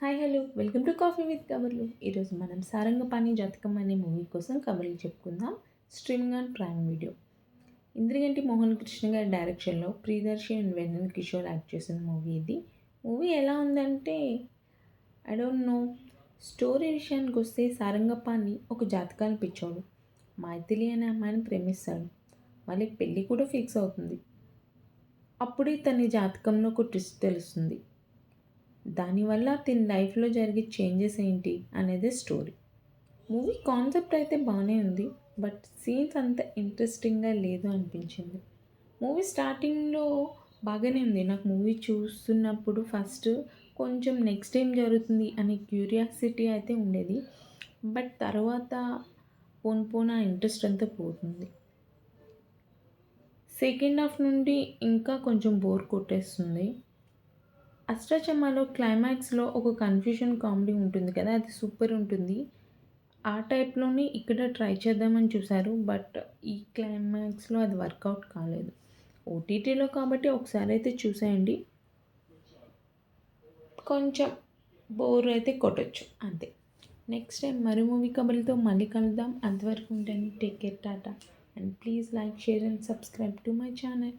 Hi hello welcome to coffee with కబుర్లు. ఈరోజు మనం సారంగపాణి జాతకం అనే మూవీ కోసం కబుర్లు చెప్పుకుందాం. Streaming on prime video. Indraganti Mohan Krishna గారి డైరెక్షన్లో Priyadarshi and Vennela Kishore act చేసిన మూవీ ఇది. మూవీ ఎలా ఉందంటే ఐ డోంట్ నో. స్టోరీ విషయానికి వస్తే సారంగపాణి ఒక జాతకాలు పిచ్చోడు. మైథిలి అనే అమ్మాయిని ప్రేమిస్తాడు. మళ్ళీ పెళ్ళి కూడా ఫిక్స్ అవుతుంది. అప్పుడే తన జాతకంలో ఒక ట్విస్ట్ తెలుస్తుంది. దానివల్ల తిన లైఫ్లో జరిగే చేంజెస్ ఏంటి అనేది స్టోరీ. మూవీ కాన్సెప్ట్ అయితే బాగానే ఉంది, బట్ సీన్స్ అంత ఇంట్రెస్టింగ్గా లేదు అనిపించింది. మూవీ స్టార్టింగ్లో బాగానే ఉంది. నాకు మూవీ చూస్తున్నప్పుడు ఫస్ట్ కొంచెం నెక్స్ట్ ఏం జరుగుతుంది అనే క్యూరియాసిటీ అయితే ఉండేది. బట్ తర్వాత పోన్ పోన్ ఆ ఇంట్రెస్ట్ అంతా పోతుంది. సెకండ్ హాఫ్ నుండి ఇంకా కొంచెం బోర్ కొట్టేస్తుంది. అష్టాచమ్మాలో క్లైమాక్స్లో ఒక కన్ఫ్యూషన్ కామెడీ ఉంటుంది కదా, అది సూపర్ ఉంటుంది. ఆ టైప్లోనే ఇక్కడ ట్రై చేద్దామని చూశారు, బట్ ఈ క్లైమాక్స్లో అది వర్కౌట్ కాలేదు. ఓటీటీలో కాబట్టి ఒకసారి అయితే చూసేయండి, కొంచెం బోర్ అయితే కొట్టచ్చు అంతే. నెక్స్ట్ టైం మరో మూవీ కబుర్లతో మళ్ళీ కలుద్దాం. అంతవరకు ఉంటాను. Take care, Tata, and please like, share and subscribe to my channel.